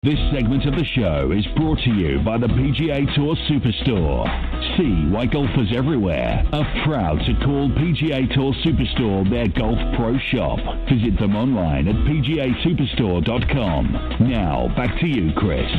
This segment of the show is brought to you by the PGA Tour Superstore. See why golfers everywhere are proud to call PGA Tour Superstore their golf pro shop. Visit them online at pgasuperstore.com. Now, back to you, Chris.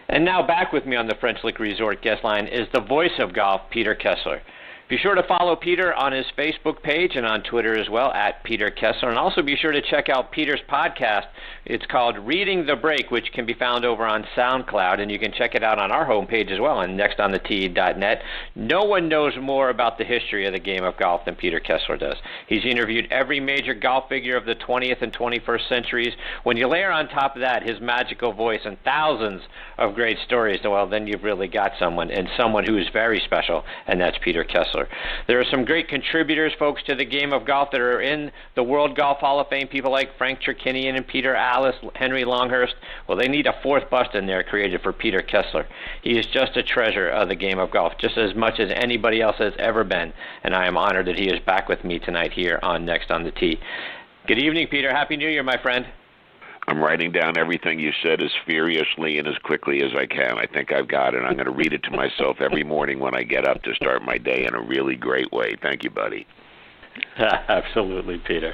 And now back with me on the French Lick Resort guest line is the voice of golf, Peter Kessler. Be sure to follow Peter on his Facebook page and on Twitter as well, at Peter Kessler. And also be sure to check out Peter's podcast. It's called Reading the Break, which can be found over on SoundCloud. And you can check it out on our homepage as well on nextonthetee.net. No one knows more about the history of the game of golf than Peter Kessler does. He's interviewed every major golf figure of the 20th and 21st centuries. When you layer on top of that his magical voice and thousands of great stories, well, then you've really got someone, and someone who is very special, and that's Peter Kessler. There are some great contributors, folks, to the game of golf that are in the World Golf Hall of Fame, people like Frank Cherkinian and Peter Allis, Henry Longhurst. Well, they need a fourth bust in there created for Peter Kessler. He is just a treasure of the game of golf, just as much as anybody else has ever been, and I am honored that he is back with me tonight here on Next on the Tee. Good evening, Peter. Happy New Year, my friend. I'm writing down everything you said as furiously and as quickly as I can. I think I've got it. I'm going to read it to myself every morning when I get up to start my day in a really great way. Thank you, buddy. Absolutely, Peter.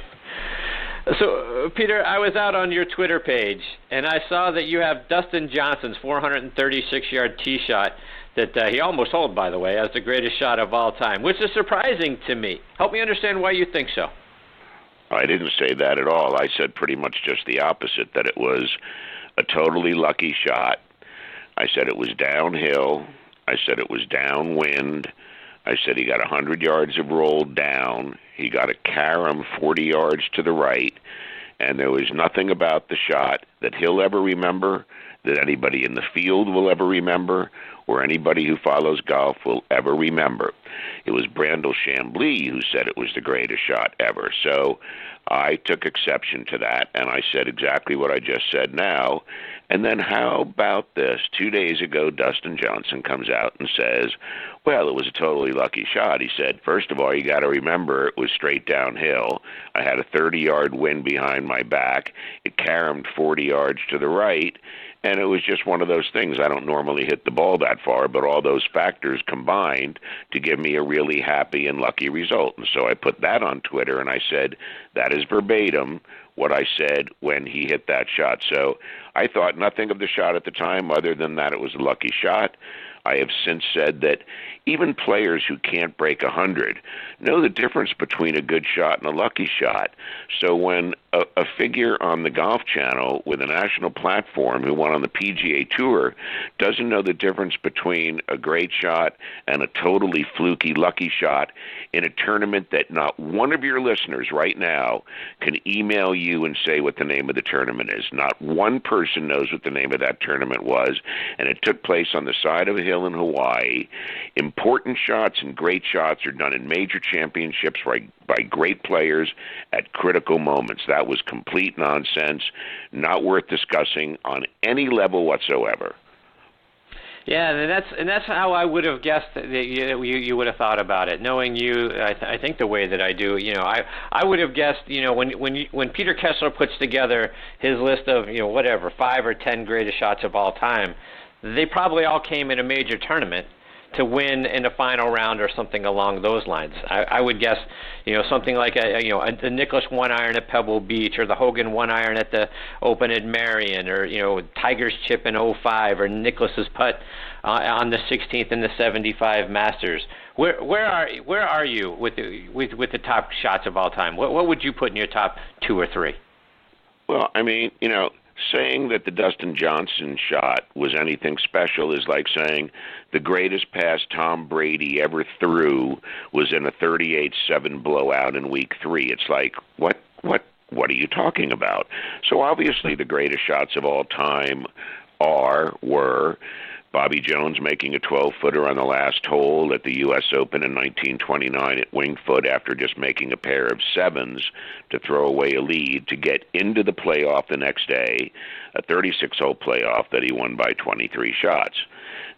So, Peter, I was out on your Twitter page, and I saw that you have Dustin Johnson's 436-yard tee shot that he almost holed, by the way, as the greatest shot of all time, which is surprising to me. Help me understand why you think so. I didn't say that at all. I said pretty much just the opposite, that it was a totally lucky shot. I said it was downhill. I said it was downwind. I said he got 100 yards of roll down. He got a carom 40 yards to the right, and there was nothing about the shot that he'll ever remember, that anybody in the field will ever remember, or anybody who follows golf will ever remember. It was Brandel Chambly who said it was the greatest shot ever. So I took exception to that, and I said exactly what I just said now. And then how about this? 2 days ago, Dustin Johnson comes out and says, well, it was a totally lucky shot. He said, first of all, you got to remember it was straight downhill. I had a 30-yard wind behind my back. It caromed 40 yards to the right. And it was just one of those things. I don't normally hit the ball that far, but all those factors combined to give me a really happy and lucky result. And so I put that on Twitter, and I said, that is verbatim what I said when he hit that shot. So I thought nothing of the shot at the time other than that it was a lucky shot. I have since said that even players who can't break 100 know the difference between a good shot and a lucky shot. So when a figure on the Golf Channel with a national platform who won on the PGA Tour doesn't know the difference between a great shot and a totally fluky lucky shot in a tournament that not one of your listeners right now can email you and say what the name of the tournament is. Not one person knows what the name of that tournament was, and it took place on the side of a hill in Hawaii. Important shots and great shots are done in major championships by great players at critical moments. That was complete nonsense, not worth discussing on any level whatsoever. Yeah, and that's how I would have guessed that you would have thought about it. Knowing you, I think the way that I do, I would have guessed, when Peter Kessler puts together his list of, 5 or 10 greatest shots of all time, they probably all came in a major tournament to win in the final round or something along those lines. I would guess, something like the Nicklaus 1-iron at Pebble Beach, or the Hogan 1-iron at the Open at Marion, or Tiger's chip in '05, or Nicklaus's putt on the 16th in the '75 Masters. Where are you with the top shots of all time? What would you put in your top 2 or 3? Well, I mean, saying that the Dustin Johnson shot was anything special is like saying the greatest pass Tom Brady ever threw was in a 38-7 blowout in Week 3. It's like, what are you talking about? So obviously the greatest shots of all time were Bobby Jones making a 12-footer on the last hole at the U.S. Open in 1929 at Winged Foot after just making a pair of 7s to throw away a lead to get into the playoff the next day, a 36-hole playoff that he won by 23 shots.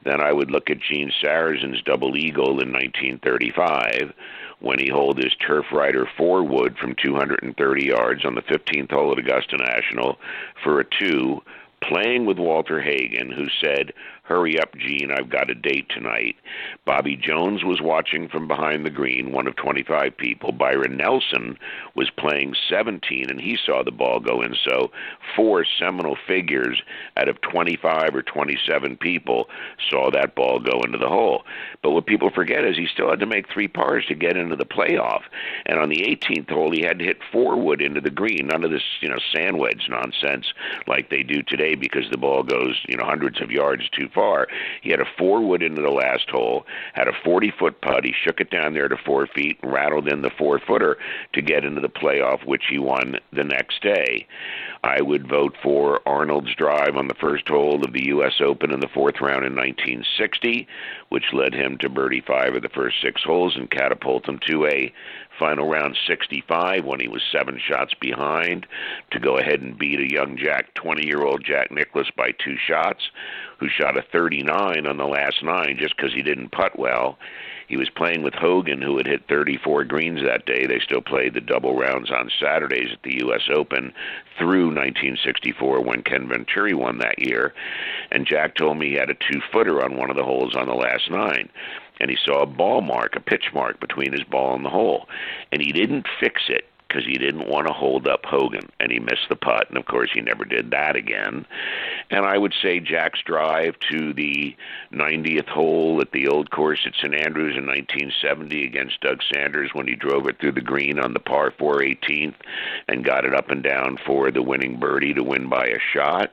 then I would look at Gene Sarazen's double eagle in 1935 when he holed his Turf Rider 4-wood from 230 yards on the 15th hole at Augusta National for a 2, playing with Walter Hagen, who said, "Hurry up, Gene, I've got a date tonight." Bobby Jones was watching from behind the green, one of 25 people. Byron Nelson was playing 17, and he saw the ball go in. So 4 seminal figures out of 25 or 27 people saw that ball go into the hole. But what people forget is he still had to make 3 pars to get into the playoff. And on the 18th hole, he had to hit 4-wood into the green. None of this, sand wedge nonsense like they do today because the ball goes, hundreds of yards too far. He had a 4-wood into the last hole, had a 40-foot putt. He shook it down there to 4 feet and rattled in the 4-footer to get into the playoff, which he won the next day. I would vote for Arnold's drive on the first hole of the U.S. Open in the 4th round in 1960, which led him to birdie 5 of the first 6 holes and catapult him to a final round 65 when he was 7 shots behind to go ahead and beat a young 20-year-old Jack Nicklaus by 2 shots, who shot a 39 on the last 9 just because he didn't putt well. He was playing with Hogan, who had hit 34 greens that day. They still played the double rounds on Saturdays at the U.S. Open through 1964 when Ken Venturi won that year. And Jack told me he had a 2-footer on one of the holes on the last 9. And he saw a ball mark, a pitch mark between his ball and the hole. And he didn't fix it because he didn't want to hold up Hogan, and he missed the putt, and of course he never did that again. And I would say Jack's drive to the 90th hole at the old course at St. Andrews in 1970 against Doug Sanders when he drove it through the green on the par 4 18th and got it up and down for the winning birdie to win by a shot.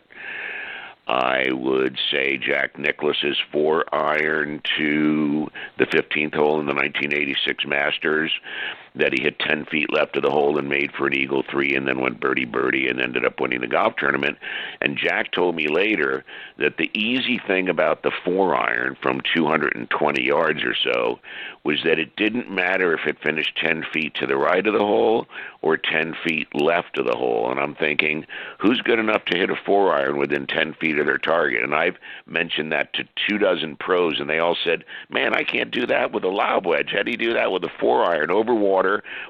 I would say Jack Nicklaus's 4-iron to the 15th hole in the 1986 Masters that he hit 10 feet left of the hole and made for an eagle 3 and then went birdie and ended up winning the golf tournament. And Jack told me later that the easy thing about the 4-iron from 220 yards or so was that it didn't matter if it finished 10 feet to the right of the hole or 10 feet left of the hole. And I'm thinking, who's good enough to hit a 4-iron within 10 feet of their target? And I've mentioned that to 24 pros, and they all said, man, I can't do that with a lob wedge. How do you do that with a 4-iron over water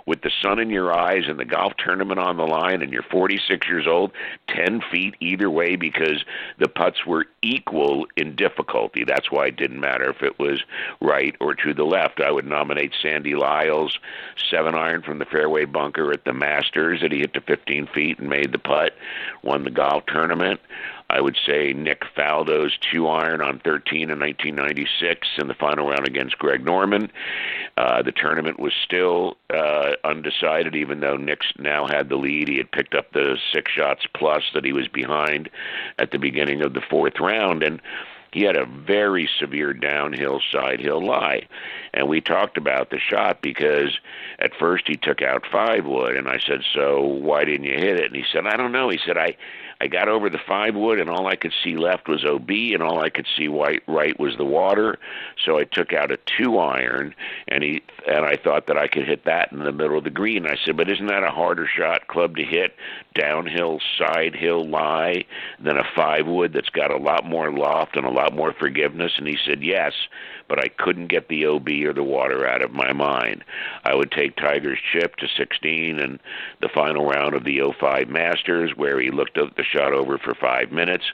with the sun in your eyes and the golf tournament on the line, and you're 46 years old, 10 feet either way because the putts were equal in difficulty? That's why it didn't matter if it was right or to the left. I would nominate Sandy Lyle's 7-iron from the fairway bunker at the Masters that he hit to 15 feet and made the putt, won the golf tournament. I would say Nick Faldo's 2-iron on 13 in 1996 in the final round against Greg Norman. The tournament was still undecided, even though Nick now had the lead. He had picked up the 6 shots plus that he was behind at the beginning of the 4th round, and he had a very severe downhill side hill lie. And we talked about the shot because at first he took out 5-wood, and I said, so why didn't you hit it? And he said, I don't know. He said, I got over the 5-wood, and all I could see left was OB, and all I could see right was the water. So I took out a 2-iron, and I thought that I could hit that in the middle of the green. I said, but isn't that a harder shot club to hit, downhill, side hill lie, than a 5-wood that's got a lot more loft and a lot more forgiveness? And he said, yes, but I couldn't get the OB or the water out of my mind. I would take Tiger's chip to 16 in the final round of the 05 Masters, where he looked at the shot over for 5 minutes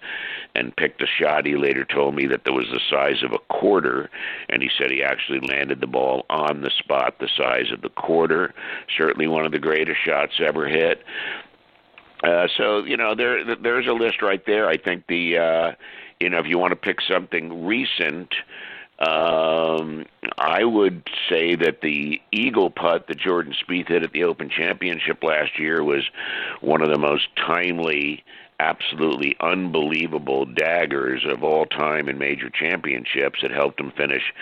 and picked a shot. He later told me that there was the size of a quarter, and he said he actually landed the ball on the spot the size of the quarter. Certainly one of the greatest shots ever hit. So, there's a list right there. I think if you want to pick something recent, I would say that the eagle putt that Jordan Spieth hit at the Open Championship last year was one of the most timely, absolutely unbelievable daggers of all time in major championships. It helped him finish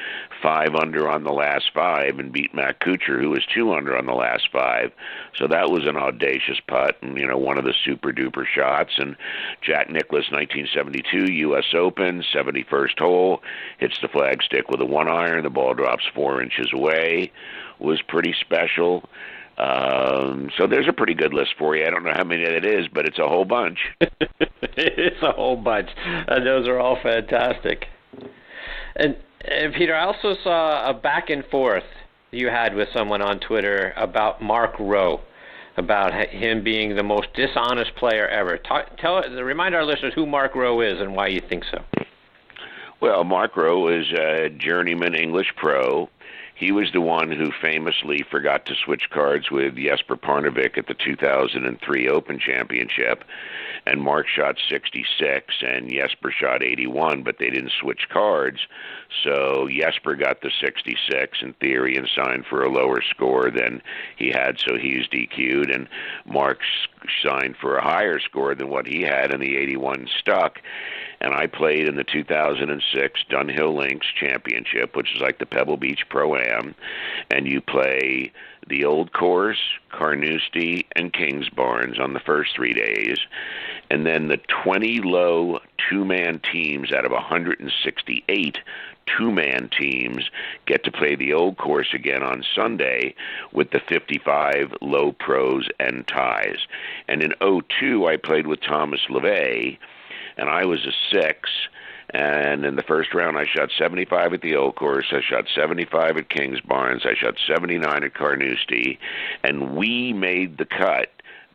5 under on the last 5 and beat Matt Kuchar, who was 2 under on the last 5. So that was an audacious putt and, one of the super-duper shots. And Jack Nicklaus, 1972 U.S. Open, 71st hole, hits the flagstick with a 1-iron. The ball drops 4 inches away. Was pretty special. So there's a pretty good list for you. I don't know how many it is, but it's a whole bunch. It's a whole bunch. Those are all fantastic. And Peter, I also saw a back and forth you had with someone on Twitter about Mark Rowe, about him being the most dishonest player ever. Remind our listeners who Mark Rowe is and why you think so. Well, Mark Rowe is a journeyman English pro. He was the one who famously forgot to switch cards with Jesper Parnevik at the 2003 Open Championship, and Mark shot 66 and Jesper shot 81, but they didn't switch cards, so Jesper got the 66 in theory and signed for a lower score than he had, so he's DQ'd, and Mark signed for a higher score than what he had, and the 81 stuck. And I played in the 2006 Dunhill Links Championship, which is like the Pebble Beach Pro-Am, and you play the Old Course, Carnoustie, and Kingsbarns on the first 3 days, and then the 20 low two-man teams out of 168 two-man teams get to play the Old Course again on Sunday with the 55 low pros and ties. And in 2002, I played with Thomas LeVay, and I was a 6, and in the first round I shot 75 at the Old Course, I shot 75 at Kingsbarns, I shot 79 at Carnoustie, and we made the cut,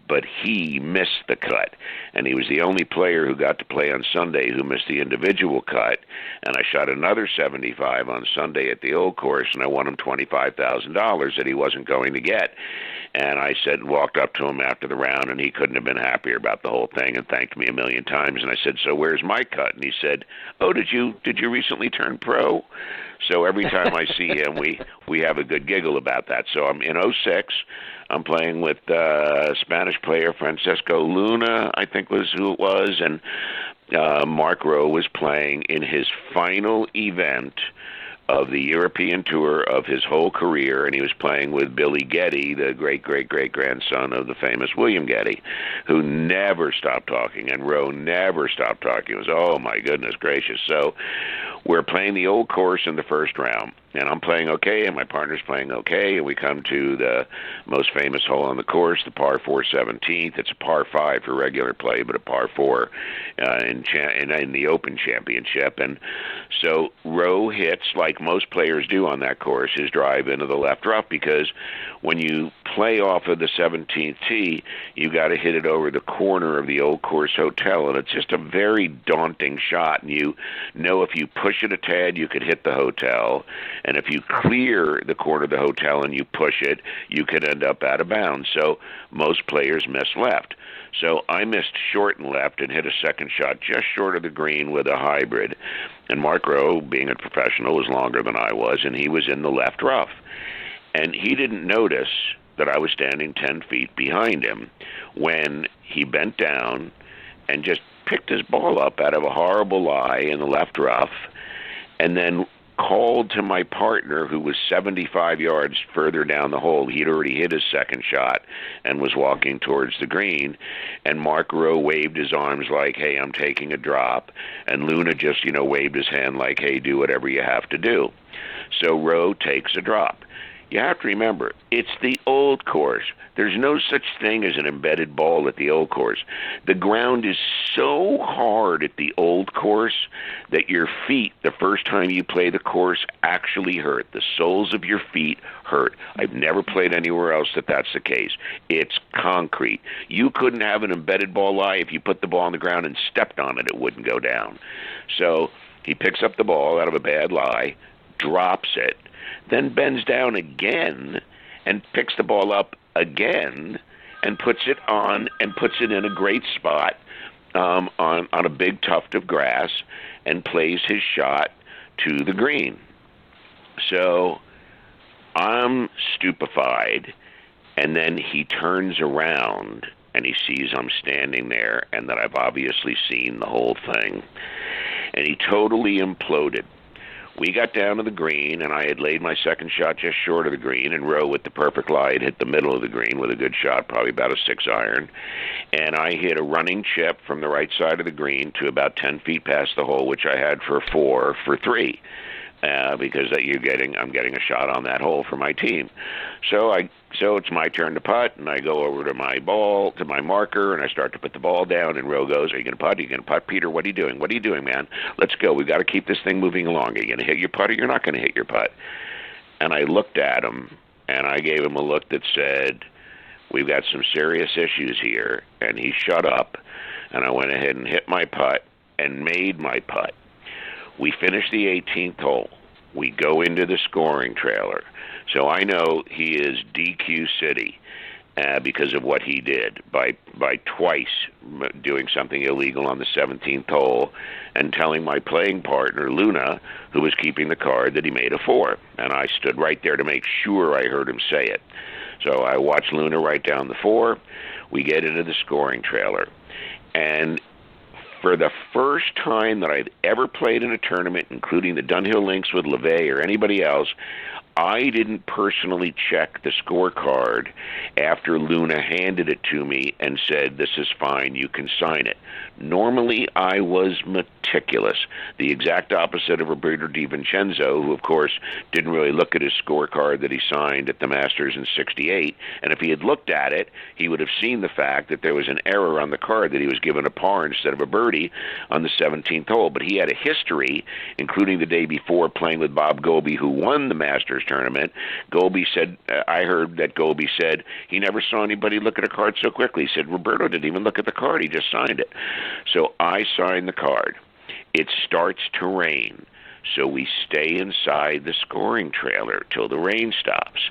but he missed the cut. And he was the only player who got to play on Sunday who missed the individual cut, and I shot another 75 on Sunday at the Old Course, and I won him $25,000 that he wasn't going to get. And I walked up to him after the round, and he couldn't have been happier about the whole thing and thanked me a million times. And I said, so where's my cut? And he said, oh, did you recently turn pro? So every time I see him, we have a good giggle about that. So I'm in 06. I'm playing with Spanish player Francesco Luna, I think was who it was, and Mark Rowe was playing in his final event of the European tour of his whole career, and he was playing with Billy Getty, the great-great-great-grandson of the famous William Getty, who never stopped talking, and Rowe never stopped talking. It was, oh, my goodness gracious. So we're playing the Old Course in the first round, and I'm playing okay, and my partner's playing okay, and we come to the most famous hole on the course, the par 4 17th. It's a par 5 for regular play, but a par 4 in the Open Championship. And so Rowe hits, like most players do on that course, his drive into the left rough, because when you play off of the 17th tee, you got to hit it over the corner of the Old Course Hotel, and it's just a very daunting shot. And you know if you push it a tad, you could hit the hotel, and if you clear the corner of the hotel and you push it, you could end up out of bounds. So most players miss left. So I missed short and left and hit a second shot just short of the green with a hybrid. And Mark Rowe, being a professional, was longer than I was, and he was in the left rough. And he didn't notice that I was standing 10 feet behind him when he bent down and just picked his ball up out of a horrible lie in the left rough, and then called to my partner, who was 75 yards further down the hole. He'd already hit his second shot and was walking towards the green, and Mark Rowe waved his arms like, hey, I'm taking a drop, and Luna just, waved his hand like, hey, do whatever you have to do. So Rowe takes a drop. You have to remember, it's the Old Course. There's no such thing as an embedded ball at the Old Course. The ground is so hard at the Old Course that your feet, the first time you play the course, actually hurt. The soles of your feet hurt. I've never played anywhere else that's the case. It's concrete. You couldn't have an embedded ball lie. If you put the ball on the ground and stepped on it, it wouldn't go down. So he picks up the ball out of a bad lie, drops it, then bends down again and picks the ball up again and puts it on and puts it in a great spot on a big tuft of grass and plays his shot to the green. So I'm stupefied, and then he turns around and he sees I'm standing there and that I've obviously seen the whole thing, and he totally imploded. We got down to the green, and I had laid my second shot just short of the green, and Rowe, with the perfect lie, had hit the middle of the green with a good shot, probably about a 6-iron. And I hit a running chip from the right side of the green to about 10 feet past the hole, which I had for 4 for 3. because I'm getting a shot on that hole for my team. So it's my turn to putt, and I go over to my marker, and I start to put the ball down, and Rowe goes, "Are you going to putt? Are you going to putt? Peter, what are you doing? What are you doing, man? Let's go. We've got to keep this thing moving along. Are you going to hit your putt, or you're not going to hit your putt?" And I looked at him, and I gave him a look that said, "We've got some serious issues here," and he shut up, and I went ahead and hit my putt and made my putt. We finished the 18th hole. We go into the scoring trailer. So I know he is DQ City because of what he did by twice doing something illegal on the 17th hole and telling my playing partner, Luna, who was keeping the card, that he made a 4. And I stood right there to make sure I heard him say it. So I watched Luna write down the 4. We get into the scoring trailer. And for the first time that I'd ever played in a tournament, including the Dunhill Links with LeVay or anybody else, I didn't personally check the scorecard after Luna handed it to me and said, "This is fine, you can sign it." Normally, I was meticulous, the exact opposite of Roberto DiVincenzo, who, of course, didn't really look at his scorecard that he signed at the Masters in '68. And if he had looked at it, he would have seen the fact that there was an error on the card, that he was given a par instead of a birdie on the 17th hole. But he had a history, including the day before playing with Bob Goby, who won the Masters tournament. Goby said, I heard that Goby said he never saw anybody look at a card so quickly. He said, Roberto didn't even look at the card, he just signed it. So I signed the card. It starts to rain, so we stay inside the scoring trailer till the rain stops.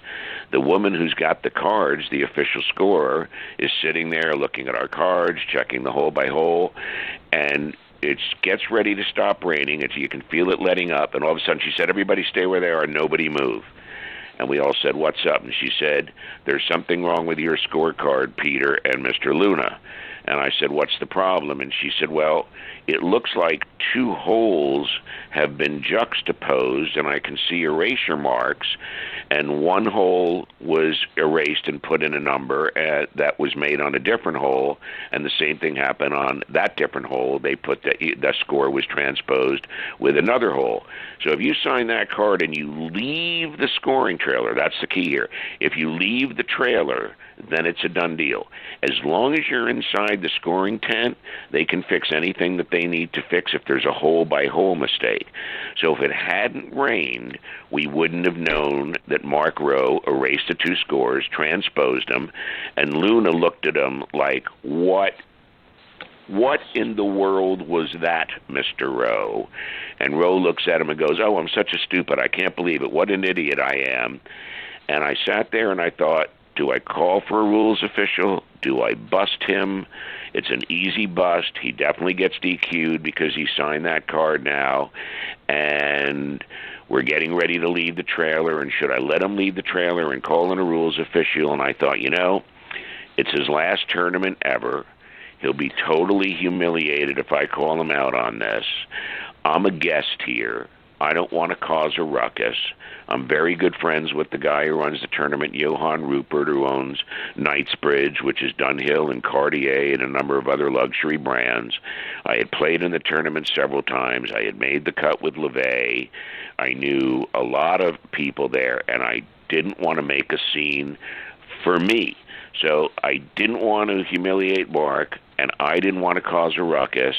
The woman who's got the cards, the official scorer, is sitting there looking at our cards, checking the hole by hole, and it gets ready to stop raining, and you can feel it letting up, and all of a sudden she said, "Everybody stay where they are, nobody move." And we all said, "What's up?" And she said, "There's something wrong with your scorecard, Peter and Mr. Luna." And I said, "What's the problem?" And she said, "Well, it looks like 2 holes have been juxtaposed, and I can see erasure marks, and 1 hole was erased and put in a number that was made on a different hole, and the same thing happened on that different hole. They put the score was transposed with another hole. So if you sign that card and you leave the scoring trailer, that's the key here. If you leave the trailer, then it's a done deal. As long as you're inside the scoring tent, they can fix anything that they need to fix if there's a hole-by-hole mistake. So if it hadn't rained, we wouldn't have known that Mark Rowe erased the 2 scores, transposed them, and Luna looked at him like, what in the world was that, Mr. Rowe? And Rowe looks at him and goes, "Oh, I'm such a stupid. I can't believe it. What an idiot I am." And I sat there and I thought, do I call for a rules official? Do I bust him? It's an easy bust. He definitely gets DQ'd because he signed that card now. And we're getting ready to leave the trailer. And should I let him leave the trailer and call in a rules official? And I thought, it's his last tournament ever. He'll be totally humiliated if I call him out on this. I'm a guest here. I don't want to cause a ruckus. I'm very good friends with the guy who runs the tournament, Johan Rupert, who owns Knightsbridge, which is Dunhill and Cartier and a number of other luxury brands. I had played in the tournament several times. I had made the cut with LeVay. I knew a lot of people there, and I didn't want to make a scene for me. So I didn't want to humiliate Mark, and I didn't want to cause a ruckus.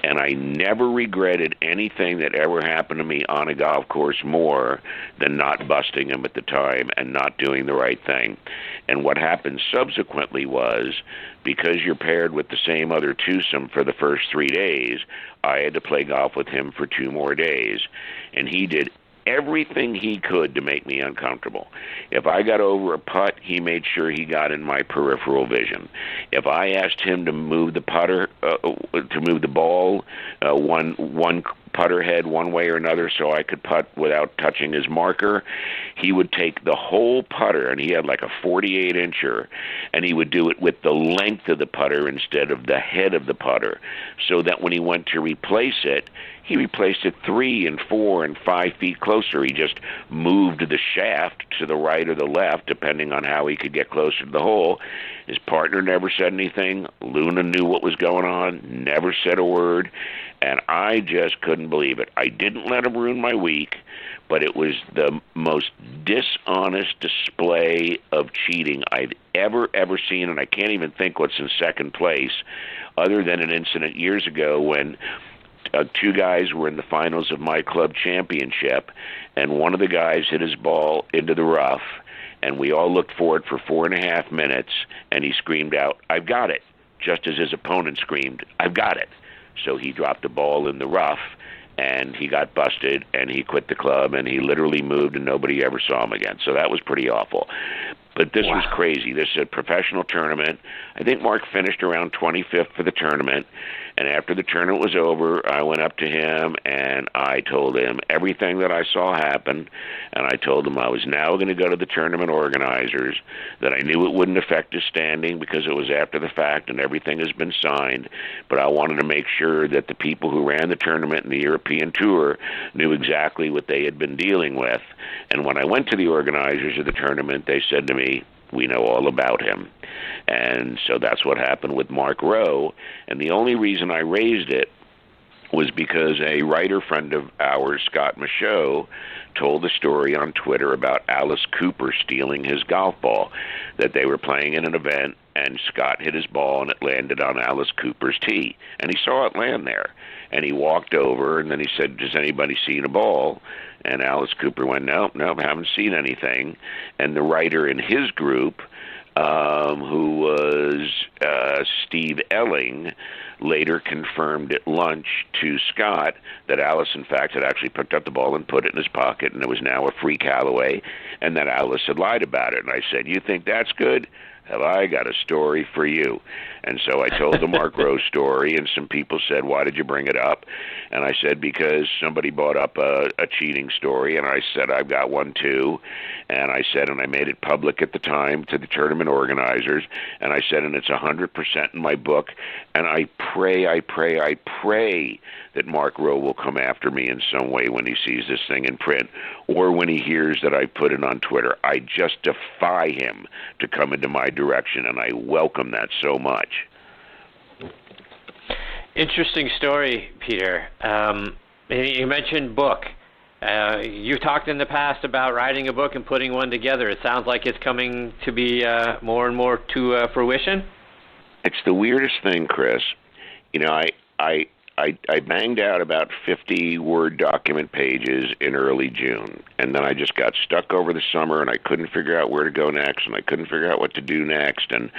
And I never regretted anything that ever happened to me on a golf course more than not busting him at the time and not doing the right thing. And what happened subsequently was, because you're paired with the same other twosome for the first 3 days, I had to play golf with him for 2 more days. And he did everything he could to make me uncomfortable. If I got over a putt, he made sure he got in my peripheral vision. If I asked him to move the putter, to move the ball, one putter head one way or another so I could putt without touching his marker, he would take the whole putter, and he had like a 48-incher, and he would do it with the length of the putter instead of the head of the putter, so that when he went to replace it, he replaced it 3 and 4 and 5 feet closer. He just moved the shaft to the right or the left, depending on how he could get closer to the hole. His partner never said anything. Luna knew what was going on, never said a word, and I just couldn't believe it. I didn't let him ruin my week, but it was the most dishonest display of cheating I've ever seen, and I can't even think what's in second place, other than an incident years ago when two guys were in the finals of my club championship, and one of the guys hit his ball into the rough, and we all looked for it for 4.5 minutes, and he screamed out, "I've got it," just as his opponent screamed, "I've got it." So he dropped the ball in the rough, and he got busted, and he quit the club, and he literally moved, and nobody ever saw him again. So that was pretty awful. But this was crazy. This is a professional tournament. I think Mark finished around 25th for the tournament. And after the tournament was over, I went up to him and I told him everything that I saw happen. And I told him I was now going to go to the tournament organizers, that I knew it wouldn't affect his standing because it was after the fact and everything has been signed. But I wanted to make sure that the people who ran the tournament and the European Tour knew exactly what they had been dealing with. And when I went to the organizers of the tournament, they said to me, "We know all about him." And so that's what happened with Mark Rowe. And the only reason I raised it was because a writer friend of ours, Scott Michaud, told a story on Twitter about Alice Cooper stealing his golf ball, that they were playing in an event, and Scott hit his ball, and it landed on Alice Cooper's tee. And he saw it land there. And he walked over, and then he said, "Does anybody see a ball?" And Alice Cooper went, "No, haven't seen anything." And the writer in his group, who was Steve Elling, later confirmed at lunch to Scott that Alice, in fact, had actually picked up the ball and put it in his pocket, and it was now a free Callaway, and that Alice had lied about it. And I said, "You think that's good? Have I got a story for you?" And so I told the Mark Rowe story, and some people said, "Why did you bring it up?" And I said, "Because somebody brought up a cheating story," and I said, "I've got one too." And I said, and I made it public at the time to the tournament organizers, and I said, and it's 100% in my book, and I pray that Mark Rowe will come after me in some way when he sees this thing in print, or when he hears that I put it on Twitter. I just defy him to come into my direction, and I welcome that so much. Interesting story, Peter. You mentioned book. You've talked in the past about writing a book and putting one together. It sounds like it's coming to be more and more to fruition. It's the weirdest thing, Chris. You know, I banged out about 50 Word document pages in early June, and then I just got stuck over the summer, and I couldn't figure out where to go next, and I couldn't figure out what to do next, and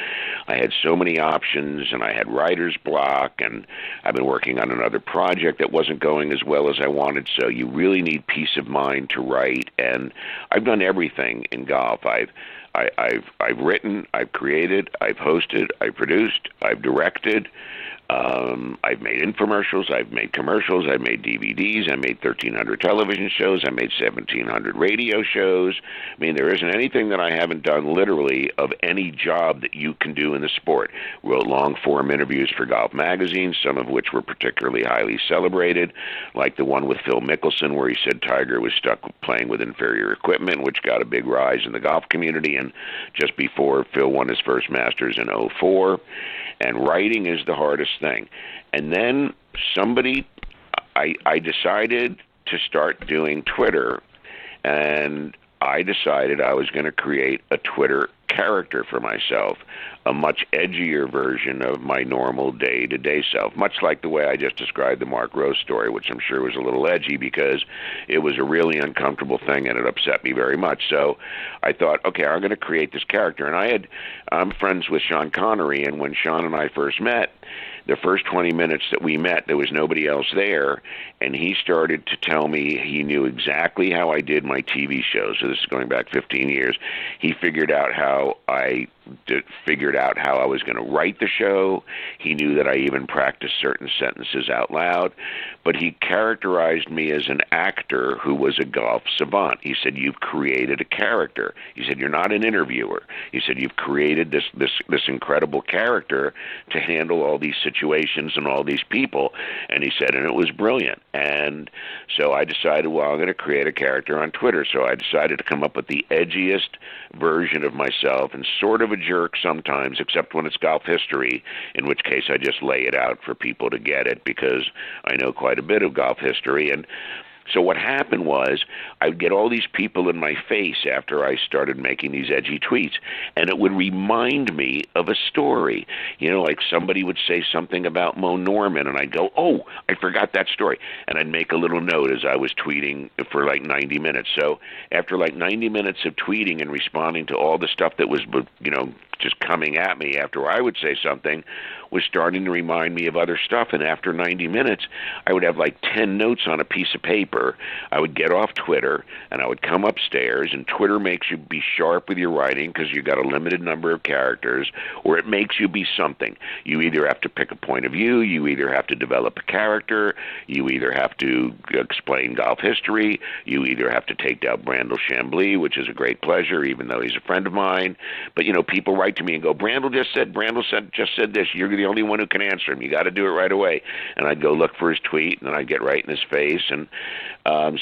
I had so many options, and I had writer's block, and I've been working on another project that wasn't going as well as I wanted, so you really need peace of mind to write, and I've done everything in golf. I've written, I've created, I've hosted, I've produced, I've directed. I've made infomercials, I've made commercials, I've made DVDs, I made 1,300 television shows, I made 1,700 radio shows. I mean, there isn't anything that I haven't done, literally, of any job that you can do in the sport. Wrote long-form interviews for Golf Magazine, some of which were particularly highly celebrated, like the one with Phil Mickelson, where he said Tiger was stuck playing with inferior equipment, which got a big rise in the golf community, and just before Phil won his first Masters in '04. And writing is the hardest thing. And then I decided to start doing Twitter, and I decided I was going to create a Twitter character for myself, a much edgier version of my normal day-to-day self, much like the way I just described the Mark Rowe story, which I'm sure was a little edgy because it was a really uncomfortable thing and it upset me very much. So I thought, okay, I'm going to create this character. And I'm friends with Sean Connery, and when Sean and I first met, the first 20 minutes that we met, there was nobody else there, and he started to tell me he knew exactly how I did my TV shows. So this is going back 15 years. He figured out how I was going to write the show. He knew that I even practiced certain sentences out loud. But he characterized me as an actor who was a golf savant. He said, "You've created a character." He said, "You're not an interviewer." He said, "You've created this incredible character to handle all these situations and all these people." And he said, and it was brilliant. And so I decided, well, I'm going to create a character on Twitter. So I decided to come up with the edgiest version of myself and sort of a jerk sometimes, except when it's golf history, in which case I just lay it out for people to get it because I know quite a bit of golf history. And so what happened was I would get all these people in my face after I started making these edgy tweets, and it would remind me of a story. You know, like somebody would say something about Mo Norman, and I'd go, oh, I forgot that story. And I'd make a little note as I was tweeting for like 90 minutes. So after like 90 minutes of tweeting and responding to all the stuff that was, you know, just coming at me after I would say something, was starting to remind me of other stuff. And after 90 minutes, I would have like 10 notes on a piece of paper. I would get off Twitter, and I would come upstairs, and Twitter makes you be sharp with your writing because you've got a limited number of characters, or it makes you be something. You either have to pick a point of view, you either have to develop a character, you either have to explain golf history, you either have to take down Brandel Chambly, which is a great pleasure, even though he's a friend of mine. But, you know, people write to me and go, Brandel just said this, you're the only one who can answer him. You got to do it right away. And I'd go look for his tweet, and then I'd get right in his face. And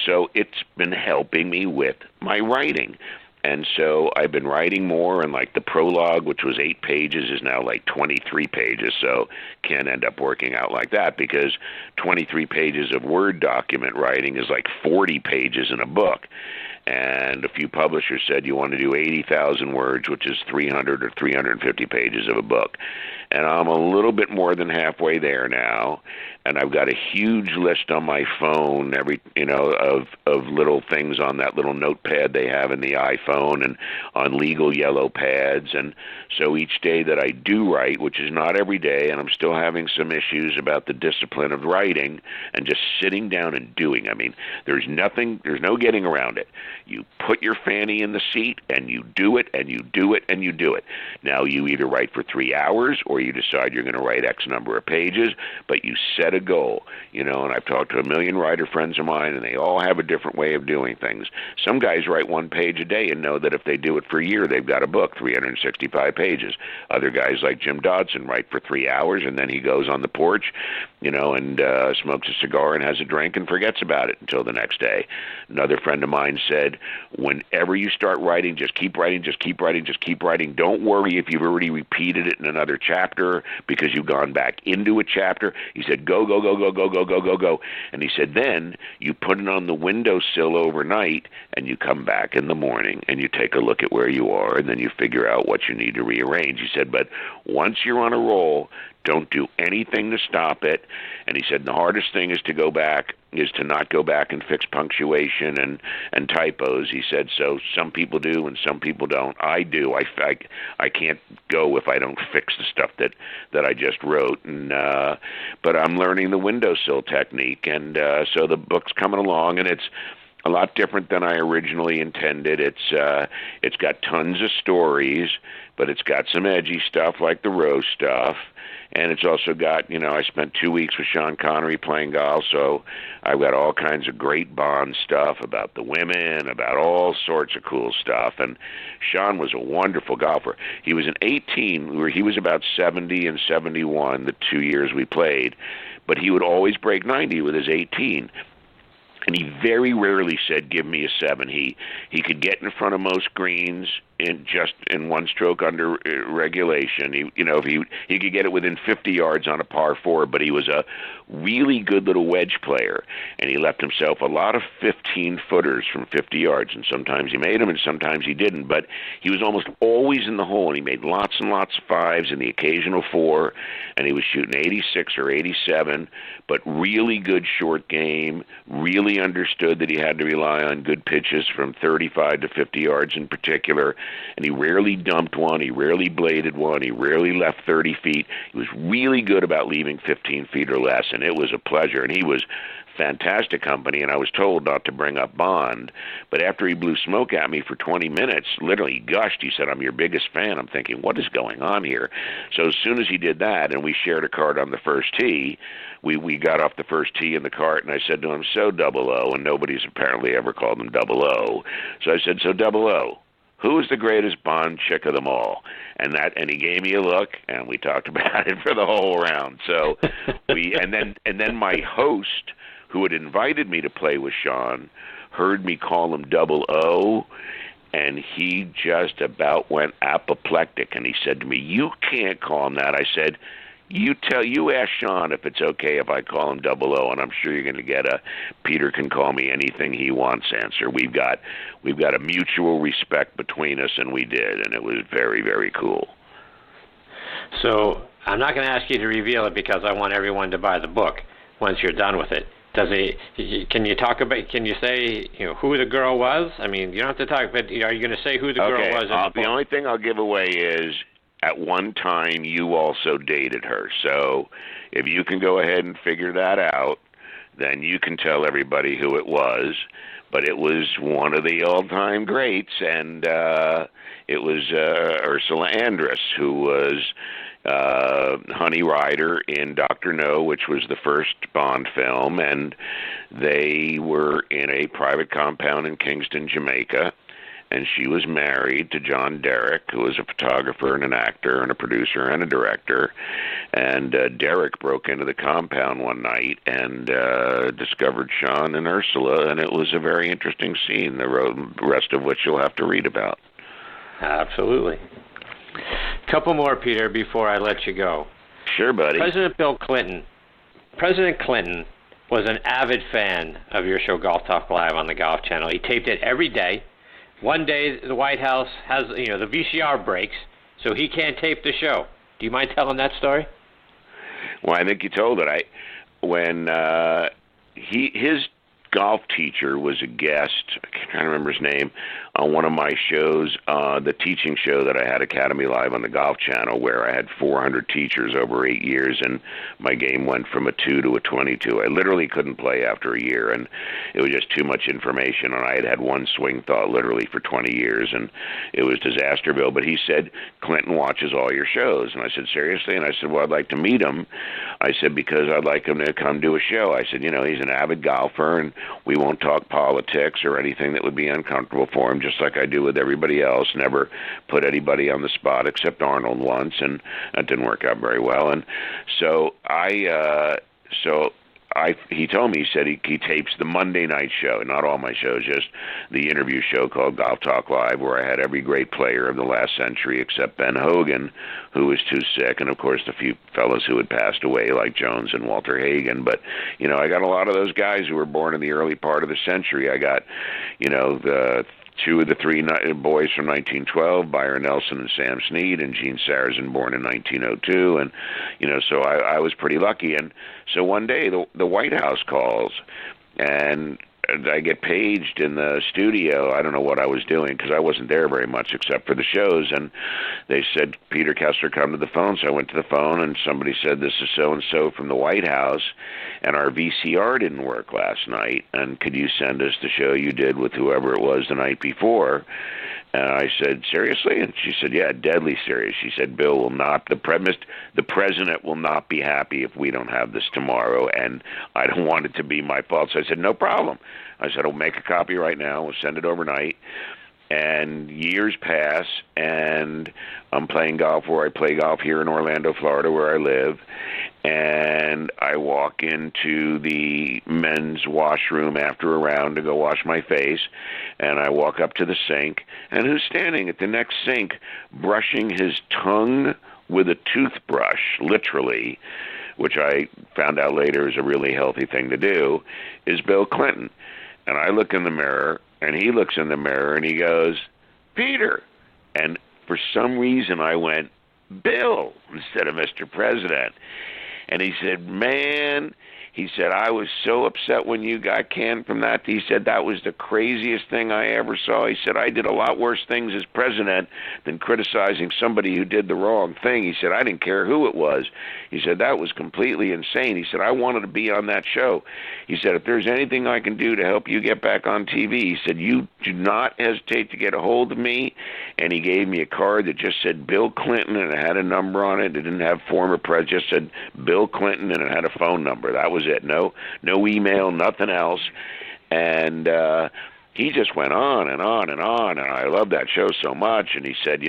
so it's been helping me with my writing. And so I've been writing more, and like the prologue, which was 8 pages, is now like 23 pages. So can't end up working out like that because 23 pages of Word document writing is like 40 pages in a book. And a few publishers said you want to do 80,000 words, which is 300 or 350 pages of a book. And I'm a little bit more than halfway there now. And I've got a huge list on my phone, of little things on that little notepad they have in the iPhone and on legal yellow pads. And so each day that I do write, which is not every day, and I'm still having some issues about the discipline of writing and just sitting down and doing. I mean, there's no getting around it. You put your fanny in the seat and you do it and you do it and you do it. Now you either write for 3 hours or you decide you're going to write X number of pages, but you set a goal, and I've talked to a million writer friends of mine, and they all have a different way of doing things. Some guys write 1 page a day and know that if they do it for a year, they've got a book, 365 pages. Other guys like Jim Dodson write for 3 hours, and then he goes on the porch, and smokes a cigar and has a drink and forgets about it until the next day. Another friend of mine said, whenever you start writing, just keep writing, just keep writing, just keep writing. Don't worry if you've already repeated it in another chapter because you've gone back into a chapter. He said, go, go, go, go, go, go, go, go, go. And he said, then you put it on the windowsill overnight and you come back in the morning and you take a look at where you are and then you figure out what you need to rearrange. He said, but once you're on a roll, don't do anything to stop it. And he said the hardest thing is to not go back and fix punctuation and typos. He said, so some people do and some people don't. I do. I can't go if I don't fix the stuff that I just wrote. And but I'm learning the windowsill technique. And so the book's coming along, and it's a lot different than I originally intended. It's got tons of stories, but it's got some edgy stuff like the Rowe stuff. And it's also got, I spent 2 weeks with Sean Connery playing golf, so I've got all kinds of great Bond stuff about the women, about all sorts of cool stuff. And Sean was a wonderful golfer. He was an 18, where he was about 70 and 71 the 2 years we played, but he would always break 90 with his 18. And he very rarely said, give me a 7. He could get in front of most greens in one stroke under regulation. He could get it within 50 yards on a par 4, but he was a really good little wedge player, and he left himself a lot of 15-footers from 50 yards, and sometimes he made them and sometimes he didn't, but he was almost always in the hole, and he made lots and lots of 5s and the occasional 4, and he was shooting 86 or 87, but really good short game, really understood that he had to rely on good pitches from 35 to 50 yards in particular, and he rarely dumped one, he rarely bladed one, he rarely left 30 feet. He was really good about leaving 15 feet or less, and it was a pleasure. And he was fantastic company, and I was told not to bring up Bond. But after he blew smoke at me for 20 minutes, literally gushed, he said, I'm your biggest fan. I'm thinking, what is going on here? So as soon as he did that, and we shared a cart on the first tee, we got off the first tee in the cart, and I said to him, so 00, and nobody's apparently ever called him 00. So I said, so 00. Who is the greatest Bond chick of them all? And he gave me a look, and we talked about it for the whole round. So and then my host, who had invited me to play with Sean, heard me call him 00, and he just about went apoplectic. And he said to me, "You can't call him that." I said, You ask Sean if it's okay if I call him 00, and I'm sure you're going to get a Peter can call me anything he wants answer. We've got a mutual respect between us, and we did, and it was very, very cool. So I'm not going to ask you to reveal it because I want everyone to buy the book once you're done with it. Can you say who the girl was? I mean, you don't have to talk, but are you going to say who the girl was in the book? The only thing I'll give away is at one time you also dated her. So if you can go ahead and figure that out, then you can tell everybody who it was. But it was one of the all-time greats, and it was Ursula Andress, who was Honey Rider in Dr. No, which was the first Bond film, and they were in a private compound in Kingston, Jamaica, and she was married to John Derrick, who was a photographer and an actor and a producer and a director. And Derrick broke into the compound one night and discovered Sean and Ursula, and it was a very interesting scene, the rest of which you'll have to read about. Absolutely. Couple more, Peter, before I let you go. Sure, buddy. President Clinton was an avid fan of your show, Golf Talk Live, on the Golf Channel. He taped it every day. One day, the White House has, the VCR breaks, so he can't tape the show. Do you mind telling that story? Well, I think you told it. When his golf teacher was a guest, I can't remember his name, on one of my shows, the teaching show that I had, Academy Live on the Golf Channel, where I had 400 teachers over 8 years, and my game went from a 2 to a 22. I literally couldn't play after a year, and it was just too much information, and I had one swing thought literally for 20 years, and it was Disasterville. But he said, "Clinton watches all your shows." And I said, "Seriously?" And I said, "Well, I'd like to meet him." I said, "Because I'd like him to come do a show." I said, "He's an avid golfer, and we won't talk politics or anything that would be uncomfortable for him, just like I do with everybody else. Never put anybody on the spot except Arnold once, and that didn't work out very well." And so he told me, he said he tapes the Monday night show, not all my shows, just the interview show called Golf Talk Live, where I had every great player of the last century except Ben Hogan, who was too sick, and of course the few fellows who had passed away like Jones and Walter Hagen. But I got a lot of those guys who were born in the early part of the century. I got the two of the three boys from 1912, Byron Nelson and Sam Snead, and Gene Sarazen, born in 1902. And, so I was pretty lucky. And so one day the White House calls, and I get paged in the studio. I don't know what I was doing because I wasn't there very much except for the shows. And they said, "Peter Kessler, come to the phone." So I went to the phone, and somebody said, "This is so-and-so from the White House, and our VCR didn't work last night. And could you send us the show you did with whoever it was the night before?" And I said, "Seriously?" And she said, "Yeah, deadly serious." She said, "Bill will not, the president will not be happy if we don't have this tomorrow, and I don't want it to be my fault." So I said, "No problem." I said, "I'll make a copy right now. We'll send it overnight." And years pass, and I'm playing golf where I play golf here in Orlando, Florida, where I live. And I walk into the men's washroom after a round to go wash my face. And I walk up to the sink, and who's standing at the next sink brushing his tongue with a toothbrush, literally, which I found out later is a really healthy thing to do, is Bill Clinton. And I look in the mirror, and he looks in the mirror, and he goes, "Peter." And for some reason, I went, "Bill," instead of "Mr. President." And he said, "Man," he said, "I was so upset when you got canned from that." He said, "That was the craziest thing I ever saw." He said, "I did a lot worse things as president than criticizing somebody who did the wrong thing." He said, "I didn't care who it was." He said, "That was completely insane." He said, "I wanted to be on that show." He said, "If there's anything I can do to help you get back on TV," he said, "you do not hesitate to get a hold of me." And he gave me a card that just said Bill Clinton, and it had a number on it. It didn't have former president, just said Bill Clinton, and it had a phone number. That was it. No email, nothing else. And he just went on and on and on, and I love that show so much. And he said,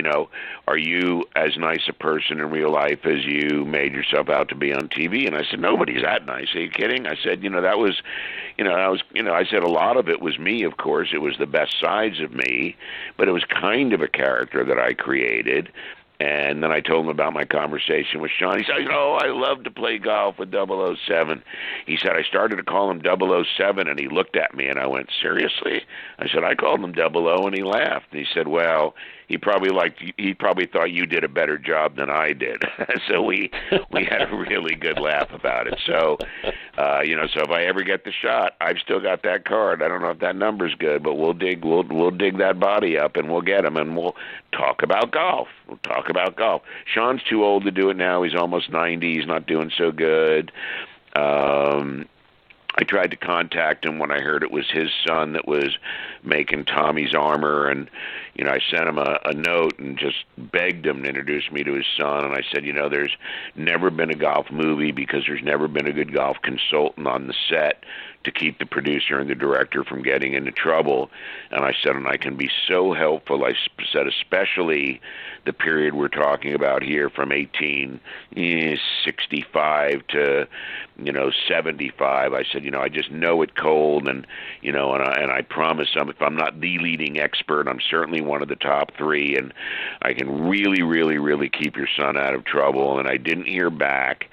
are you as nice a person in real life as you made yourself out to be on TV? And I said, nobody's that nice. Are you kidding? I said, I said a lot of it was me, of course. It was the best sides of me, but it was kind of a character that I created. And then I told him about my conversation with Sean. He said, I love to play golf with 007. He said, I started to call him 007, and he looked at me, and I went, seriously? I said, I called him 00, and he laughed. And he said, well, he probably thought you did a better job than I did. So we had a really good laugh about it. So, so if I ever get the shot, I've still got that card. I don't know if that number's good, but we'll dig that body up, and we'll get him, and we'll talk about golf. We'll talk about golf. Sean's too old to do it now. He's almost 90. He's not doing so good. I tried to contact him when I heard it was his son that was making Tommy's armor, and I sent him a note and just begged him to introduce me to his son. And I said, there's never been a golf movie because there's never been a good golf consultant on the set to keep the producer and the director from getting into trouble. And I said, and I can be so helpful. I said, especially the period we're talking about here from 1865 to 75. I said, I just know it cold, and and I promise if I'm not the leading expert, I'm certainly one of the top three, and I can really, really, really keep your son out of trouble. And I didn't hear back.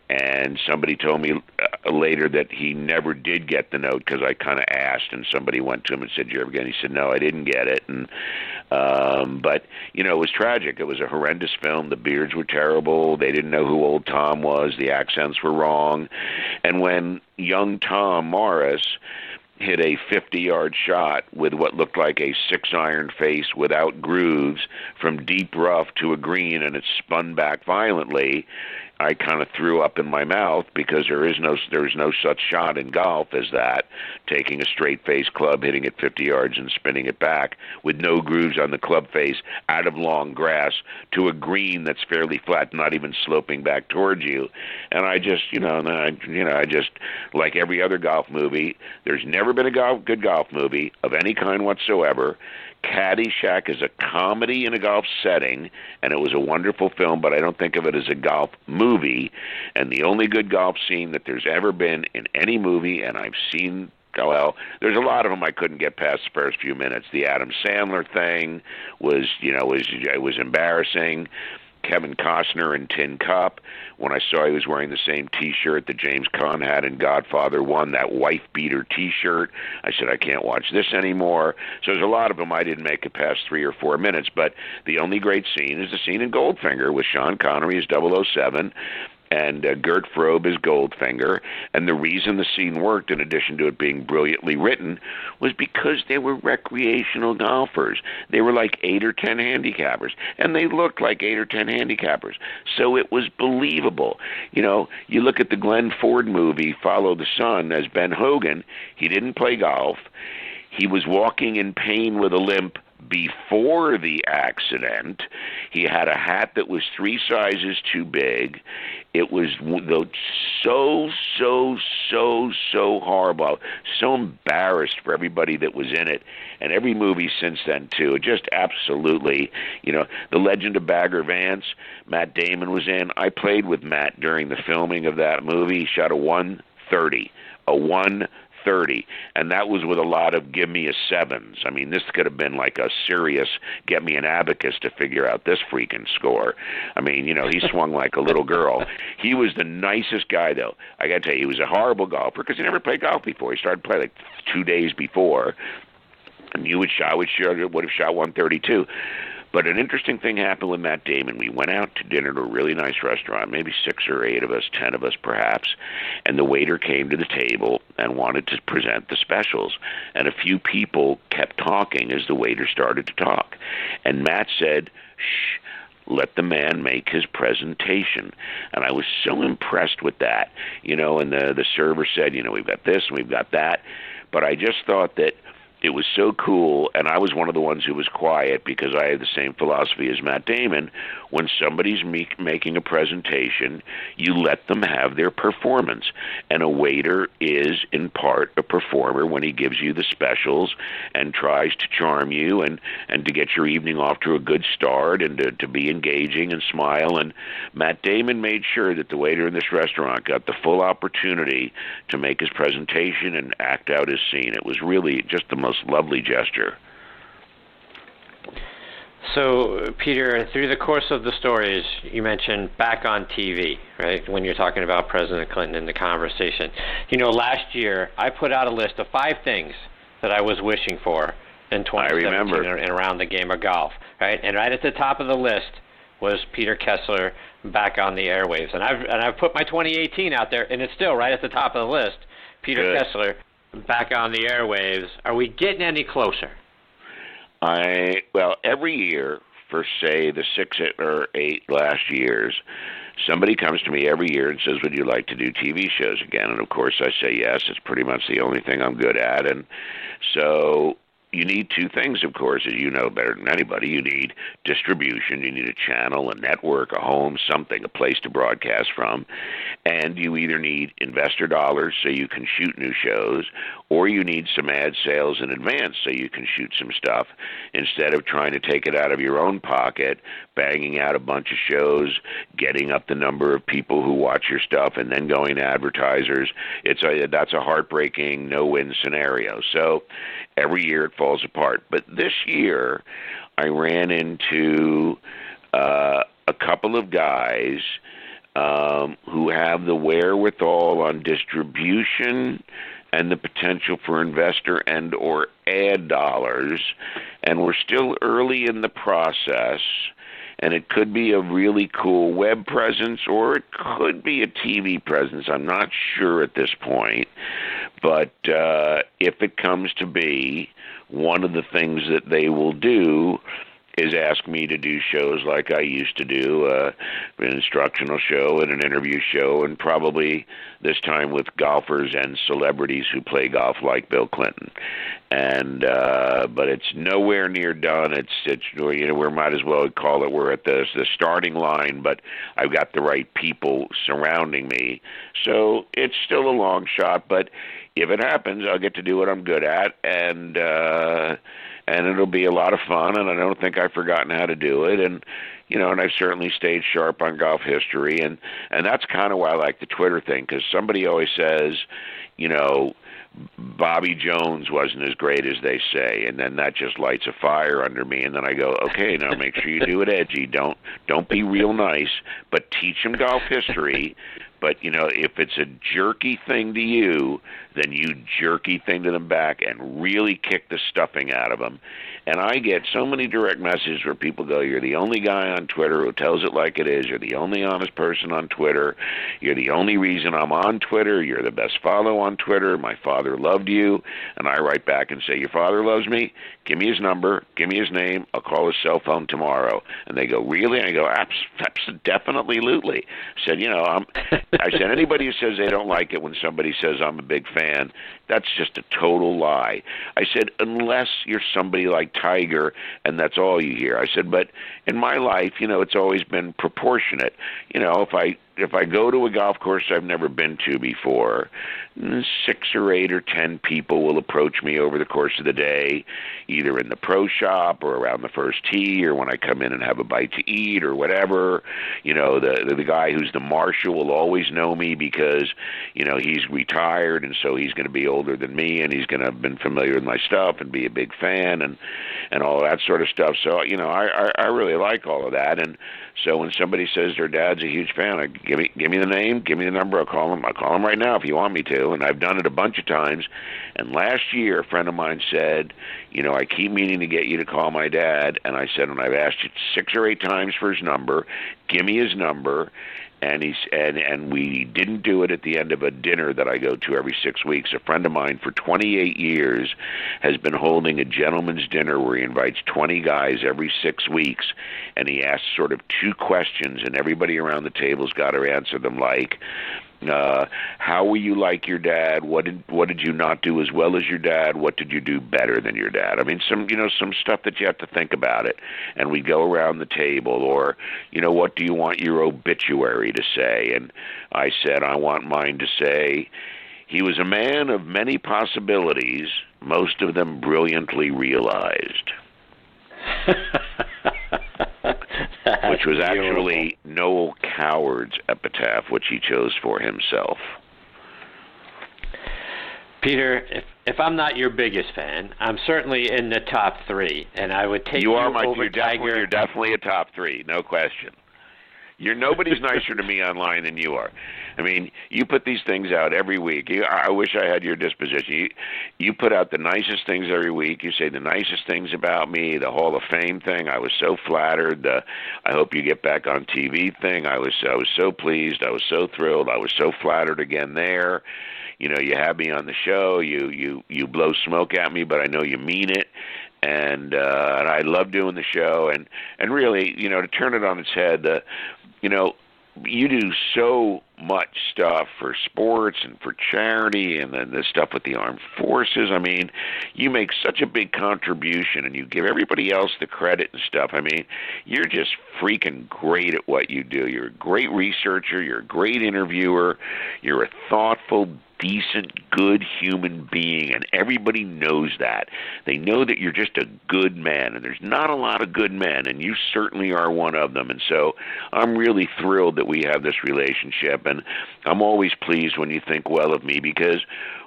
And somebody told me later that he never did get the note because I kind of asked, and somebody went to him and said, "Did you ever get it?" He said, "No, I didn't get it." And but it was tragic. It was a horrendous film. The beards were terrible. They didn't know who old Tom was. The accents were wrong. And when young Tom Morris hit a 50-yard shot with what looked like a 6-iron face without grooves from deep rough to a green, and it spun back violently, I kind of threw up in my mouth because there's no such shot in golf as that, taking a straight face club, hitting it 50 yards and spinning it back with no grooves on the club face out of long grass to a green that's fairly flat, not even sloping back towards you. And I just, I just, like every other golf movie, there's never been a good golf movie of any kind whatsoever. Caddyshack is a comedy in a golf setting, and it was a wonderful film, but I don't think of it as a golf movie. And the only good golf scene that there's ever been in any movie, and I've seen, well, there's a lot of them I couldn't get past the first few minutes. The Adam Sandler thing was embarrassing. Kevin Costner in Tin Cup, when I saw he was wearing the same T-shirt that James Caan had in Godfather 1, that wife-beater T-shirt, I said, I can't watch this anymore. So there's a lot of them I didn't make it past 3 or 4 minutes, but the only great scene is the scene in Goldfinger with Sean Connery as 007, and Gert Frobe is Goldfinger. And the reason the scene worked, in addition to it being brilliantly written, was because they were recreational golfers. They were like 8 or 10 handicappers, and they looked like 8 or 10 handicappers. So it was believable. You look at the Glenn Ford movie, Follow the Sun, as Ben Hogan. He didn't play golf. He was walking in pain with a limp before the accident. He had a hat that was 3 sizes too big. It was so horrible, so embarrassed for everybody that was in it, and every movie since then too. It just absolutely, The Legend of Bagger Vance, Matt Damon was in. I played with Matt during the filming of that movie. He shot a 130, and that was with a lot of give me a sevens. I mean, this could have been like a serious get me an abacus to figure out this freaking score. I mean, he swung like a little girl. He was the nicest guy, though. I got to tell you, he was a horrible golfer because he never played golf before. He started playing like 2 days before, and would have shot 132. But an interesting thing happened with Matt Damon. We went out to dinner at a really nice restaurant, maybe 6 or 8 of us, 10 of us perhaps, and the waiter came to the table and wanted to present the specials. And a few people kept talking as the waiter started to talk. And Matt said, "Shh, let the man make his presentation." And I was so impressed with that, and the server said, we've got this and we've got that. But I just thought that it was so cool, and I was one of the ones who was quiet because I had the same philosophy as Matt Damon. When somebody's making a presentation, you let them have their performance. And a waiter is, in part, a performer when he gives you the specials and tries to charm you and to get your evening off to a good start and to be engaging and smile. And Matt Damon made sure that the waiter in this restaurant got the full opportunity to make his presentation and act out his scene. It was really just the most lovely gesture. So, Peter, through the course of the stories, you mentioned back on TV, right, when you're talking about President Clinton in the conversation. You know, last year, I put out a list of 5 things that I was wishing for in 2017 and around the game of golf, right? And right at the top of the list was Peter Kessler back on the airwaves. And I've put my 2018 out there, and it's still right at the top of the list. Peter Kessler back on the airwaves. Are we getting any closer? Well, every year for, say, the 6 or 8 last years, somebody comes to me every year and says, would you like to do TV shows again? And, of course, I say yes. It's pretty much the only thing I'm good at. And so you need 2 things, of course, as you know better than anybody. You need distribution. You need a channel, a network, a home, something, a place to broadcast from. And you either need investor dollars so you can shoot new shows, or you need some ad sales in advance so you can shoot some stuff instead of trying to take it out of your own pocket, banging out a bunch of shows, getting up the number of people who watch your stuff, and then going to advertisers. That's a heartbreaking no-win scenario. So every year it falls apart. But this year I ran into a couple of guys who have the wherewithal on distribution and the potential for investor and or ad dollars, and we're still early in the process, and it could be a really cool web presence or it could be a TV presence. I'm not sure at this point, but if it comes to be, one of the things that they will do is ask me to do shows like I used to do, an instructional show and an interview show, and probably this time with golfers and celebrities who play golf like Bill Clinton. And but it's nowhere near done. It's you know, we might as well call it we're at the starting line, but I've got the right people surrounding me, so it's still a long shot. But if it happens, I'll get to do what I'm good at, and it'll be a lot of fun, and I don't think I've forgotten how to do it, and you know, and I've certainly stayed sharp on golf history, and that's kind of why I like the Twitter thing, because somebody always says, you know, Bobby Jones wasn't as great as they say, and then that just lights a fire under me, and then I go, okay, now make sure you do it edgy. Don't be real nice, but teach them golf history. But, you know, if it's a jerky thing to you, then you jerky thing to them back and really kick the stuffing out of them. And I get so many direct messages where people go, you're the only guy on Twitter who tells it like it is. You're the only honest person on Twitter. You're the only reason I'm on Twitter. You're the best follow on Twitter. My father loved you. And I write back and say, your father loves me? Give me his number. Give me his name. I'll call his cell phone tomorrow. And they go, really? And I go, definitely. I said, you know, I said, anybody who says they don't like it when somebody says I'm a big fan, that's just a total lie. I said, unless you're somebody like Tiger and that's all you hear. I said, but in my life, you know, it's always been proportionate. You know, if I go to a golf course I've never been to before, 6 or 8 or 10 people will approach me over the course of the day, either in the pro shop or around the first tee or when I come in and have a bite to eat or whatever. You know, the guy who's the marshal will always know me because, you know, he's retired, and so he's going to be older than me, and he's going to have been familiar with my stuff and be a big fan and all that sort of stuff. So, you know, I really like all of that. And so when somebody says their dad's a huge fan, give me the name, give me the number, I'll call him right now if you want me to. And I've done it a bunch of times. And last year, a friend of mine said, you know, I keep meaning to get you to call my dad. And I said, when I've asked you 6 or 8 times for his number, give me his number. And we didn't do it at the end of a dinner that I go to every 6 weeks. A friend of mine for 28 years has been holding a gentleman's dinner where he invites 20 guys every 6 weeks, and he asks sort of 2 questions, and everybody around the table's got to answer them like, How were you like your dad? What did you not do as well as your dad? What did you do better than your dad? I mean, some stuff that you have to think about it. And we go around the table, or what do you want your obituary to say? And I said, I want mine to say, he was a man of many possibilities, most of them brilliantly realized. Which was actually Noel Coward's epitaph, which he chose for himself. Peter, if I'm not your biggest fan, I'm certainly in the top 3, and I would take you over Tiger. You're definitely a top 3, no question. Nobody's nicer to me online than you are. I mean, you put these things out every week. I wish I had your disposition. You put out the nicest things every week. You say the nicest things about me, the Hall of Fame thing. I was so flattered. I hope you get back on TV thing. I was so pleased. I was so thrilled. I was so flattered again there. You have me on the show. You blow smoke at me, but I know you mean it. And I love doing the show. And really, to turn it on its head, you do so much stuff for sports and for charity, and then the stuff with the armed forces. I mean, you make such a big contribution, and you give everybody else the credit and stuff. I mean, you're just freaking great at what you do. You're a great researcher. You're a great interviewer. You're a thoughtful, decent, good human being, and everybody knows that. They know that you're just a good man, and there's not a lot of good men, and you certainly are one of them. And so I'm really thrilled that we have this relationship, and I'm always pleased when you think well of me, because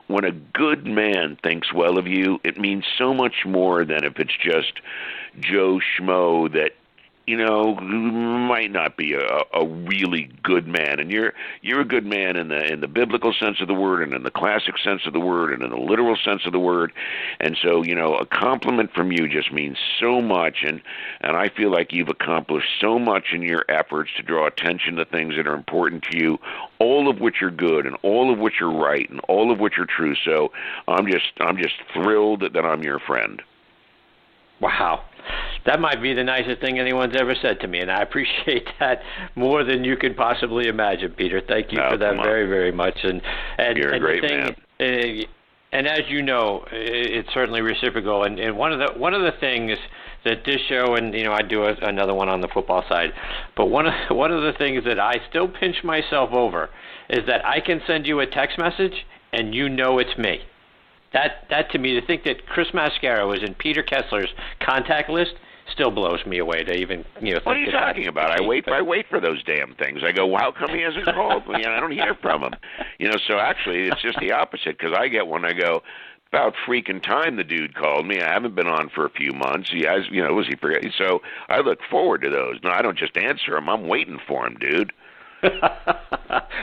when a good man thinks well of you, it means so much more than if it's just Joe Schmo that might not be a really good man. And you're a good man in the biblical sense of the word, and in the classic sense of the word, and in the literal sense of the word. And so, a compliment from you just means so much, and I feel like you've accomplished so much in your efforts to draw attention to things that are important to you, all of which are good, and all of which are right, and all of which are true. So I'm just thrilled that I'm your friend. Wow. That might be the nicest thing anyone's ever said to me, and I appreciate that more than you can possibly imagine, Peter. Thank you for that very, very much. And you're a great man. And as you know, it's certainly reciprocal. And one of the things that this show, and I do another one on the football side, but one of the things that I still pinch myself over is that I can send you a text message and it's me. That to me, to think that Chris Mascaro was in Peter Kessler's contact list still blows me away. To even think what are you talking about? I wait for those damn things. I go, well, how come he hasn't called me? I don't hear from him. So actually, it's just the opposite, because I get one. I go, about freaking time the dude called me. I haven't been on for a few months. He has, was he forget? So I look forward to those. No, I don't just answer them. I'm waiting for him, dude.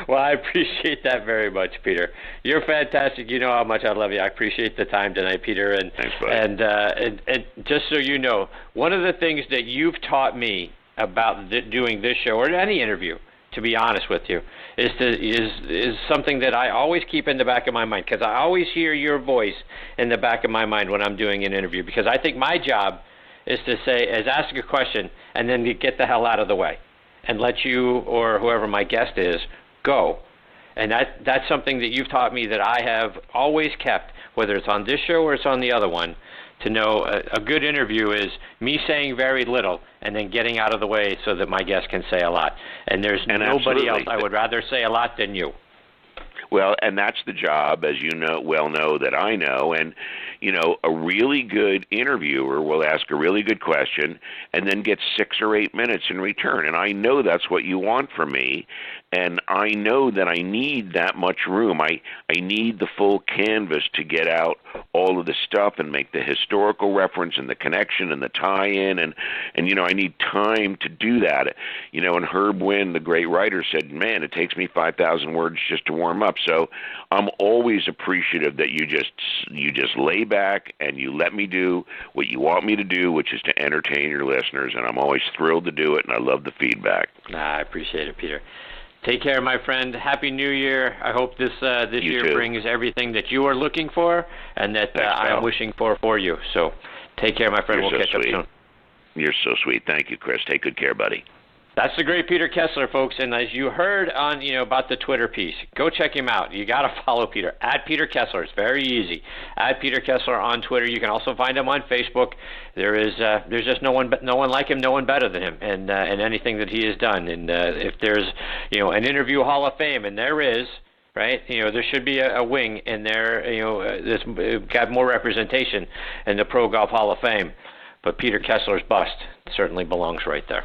Well, I appreciate that very much, Peter. You're fantastic. You know how much I love you. I appreciate the time tonight, Peter. And thanks, buddy. And just so you know, one of the things that you've taught me about doing this show, or any interview, to be honest with you, is something that I always keep in the back of my mind, because I always hear your voice in the back of my mind when I'm doing an interview, because I think my job is ask a question and then get the hell out of the way and let you or whoever my guest is go. And that's something that you've taught me that I have always kept, whether it's on this show or it's on the other one, to know a good interview is me saying very little and then getting out of the way so that my guest can say a lot. And there's nobody else I would rather say a lot than you. Well, and that's the job, as you know that I know. And, a really good interviewer will ask a really good question and then get 6 or 8 minutes in return. And I know that's what you want from me. And I know that I need that much room. I need the full canvas to get out all of the stuff and make the historical reference and the connection and the tie-in. And I need time to do that. And Herb Wynn, the great writer, said, man, it takes me 5,000 words just to warm up. So I'm always appreciative that you just lay back and you let me do what you want me to do, which is to entertain your listeners. And I'm always thrilled to do it, and I love the feedback. I appreciate it, Peter. Take care, my friend. Happy New Year. I hope this year too brings everything that you are looking for and that I'm wishing for you. So take care, my friend. We'll catch up soon. You're so sweet. Thank you, Chris. Take good care, buddy. That's the great Peter Kessler, folks. And as you heard on, about the Twitter piece, go check him out. You got to follow Peter at Peter Kessler. It's very easy. At Peter Kessler on Twitter. You can also find him on Facebook. There's just no one like him, no one better than him, and anything that he has done. And if there's an interview Hall of Fame, and there is. Right, there should be a wing in there. That's got more representation in the Pro Golf Hall of Fame. But Peter Kessler's bust certainly belongs right there.